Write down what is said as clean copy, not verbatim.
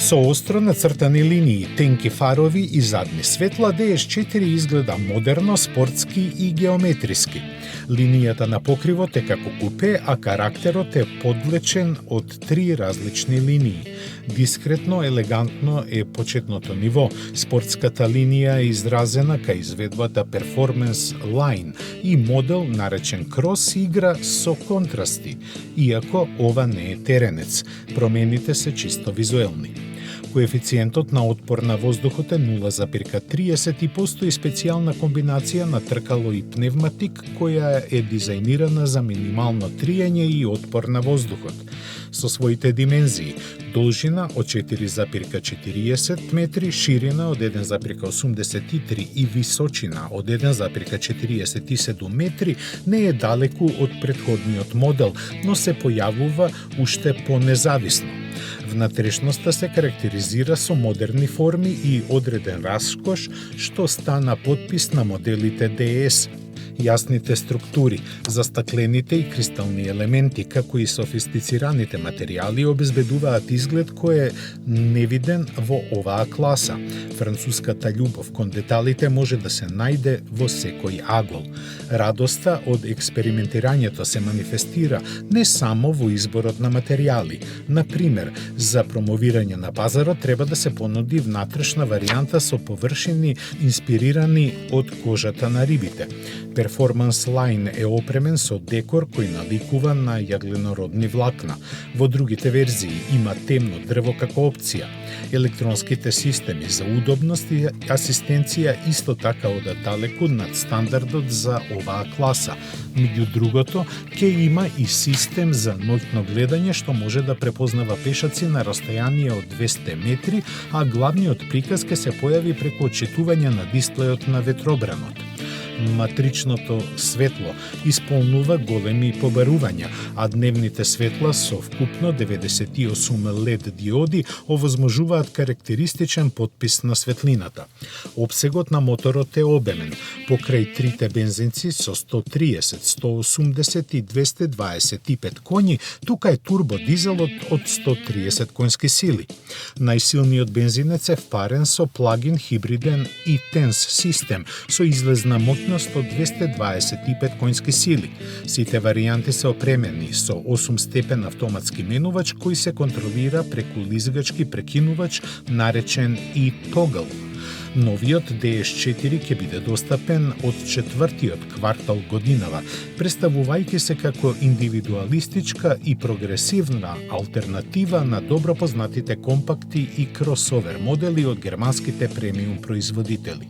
Со остро нацртани линии, тенки фарови и задни светла, DS4 изгледа модерно, спортски и геометриски. Линијата на покривот е како купе, а карактерот е подлечен од 3 различни линии. Дискретно, елегантно е почетното ниво. Спортската линија е изразена кај изведбата Performance Line и модел наречен Cross игра со контрасти, иако ова не е теренец. Промените се чисто визуелни. Коефициентот на отпор на воздухот е 0,30 и постои специјална комбинација на тркало и пневматик која е дизајнирана за минимално триење и отпор на воздухот. Со своите димензии, должина од 4,40 метри, ширина од 1,83 и височина од 1,47 метри не е далеку од претходниот модел, но се појавува уште понезависно. Внатрешноста се карактеризира со модерни форми и одреден раскош, што стана потпис на моделите DS. Јасните структури, застаклените и кристални елементи, како и софистицираните материјали обезбедуваат изглед кој е невиден во оваа класа. Француската љубов кон деталите може да се најде во секој агол. Радоста од експериментирањето се манифестира не само во изборот на материјали. Например, за промовирање на пазарот треба да се понуди внатрешна варијанта со површини инспирирани од кожата на рибите. Performance Line е опремен со декор кој наликува на јагленородни влакна. Во другите верзии има темно дрво како опција. Електронските системи за удобност и асистенција исто така одат далеку над стандардот за оваа класа. Меѓу другото, ќе има и систем за ноќно гледање што може да препознава пешаци на растојание од 200 метри, а главниот приказ ќе се појави преку отчитување на дисплејот на ветробранот. Матричното светло исполнува големи побарувања, а дневните светла со вкупно 98 LED диоди овозможуваат карактеристичен потпис на светлината. Обсегот на моторот е обемен, покрај трите бензинци со 130, 180 и 225 коњи, тука е турбодизелот од 130 конски сили. Најсилниот бензинец е впарен со плагин хибриден e-Tense систем со излезна моќност од 225 конски сили. Сите варијанти се опремени со 8 степен автоматски менувач кој се контролира преку лизгачки прекинувач наречен e-Toggle. Новиот DS4 ќе биде достапен од 4-тиот квартал годинава, представувајќи се како индивидуалистичка и прогресивна алтернатива на добро познатите компакти и кросовер модели од германските премиум производители.